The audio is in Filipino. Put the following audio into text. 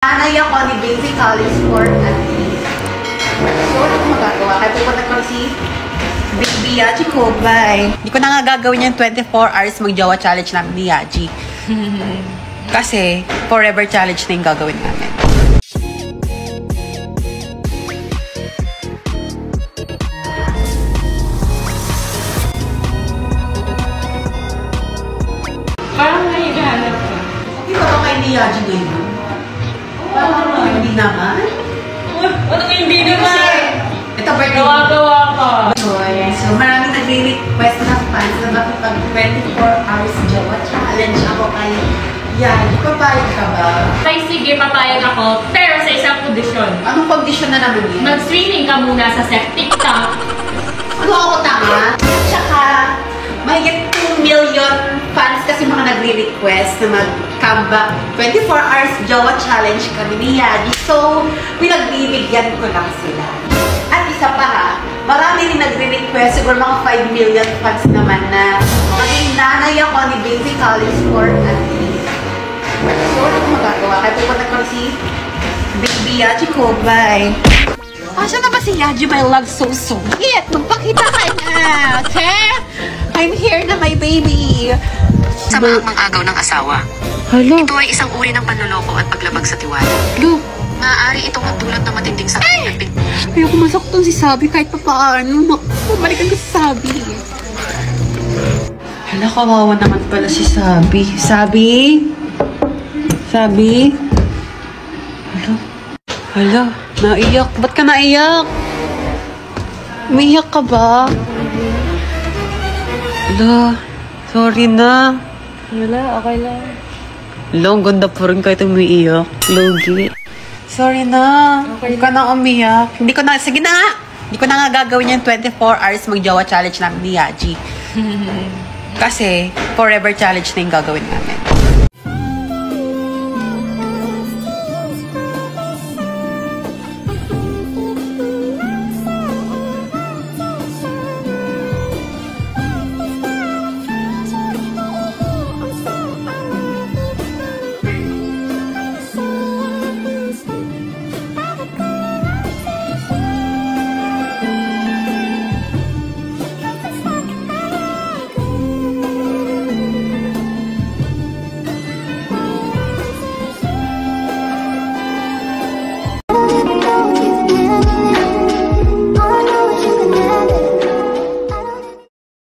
Nanay ako ni Basic College Sport at so, ano ko magagawa? Kaya pupunta ko si Baby Yaji ko. Bye. Hindi ko na nga gagawin yung 24 hours mag-Jawa challenge namin ni Yaji. Kasi, forever challenge na yung gagawin namin. Parang nahigahanap ka. Okay ba kay ni Yaji ngayon? Parang hindi naman. Ano hindi naman? Ito birthday. Gawa-gawa ka. So, maraming nagre-request na fans na makipag 24 hours Jawa challenge ako kay Yaji. Papayag ka ba? Ay, sige, papayag ako. Pero sa isang kondisyon. Anong condition na naman yun? Mag-swimming ka muna sa septic tank. Ano ako tama? Tsaka, mahigit 2 million fans kasi mga nagre-request na mag-comeback 24 hours Jawa challenge kami ni Yaji. So, pinagbibigyan ko lang sila. At isa pa ha, marami rin nagre-request, siguro mga 5 million fans naman na maging nanay ako ni Basic College Sport at so, ano ko magagawa? Kaya pupunta ko si Baby Yaji ko. Bye! Asa na ba si Yaji, my love? So sweet! Magpakita ka na! Okay? I'm here na, my baby! Sa mahamang agaw ng asawa. Hello? Ito ay isang uri ng panloloko at paglabag sa tiwala. Hello? Maaari itong magdulot ng matinding sakit. Ayoko masaktan si Sabi kahit pa paano. Bumalikan ko si Sabi. Hala, kawawa naman pala si Sabi. Sabi? Sabi? Hala? Hala? Naiyak? Ba't ka naiyak? Umiyak ka ba? Hala? Sorry na. Wala, okay lang. Hala, ang ganda po rin kahit umiiyak. Logi. Sorry na. Hindi ka na umiyak. Hindi ko na, sige na nga. Hindi ko na nga gagawin yung 24 hours mag-Jawa challenge namin ni Yaji. Kasi, forever challenge na yung gagawin namin.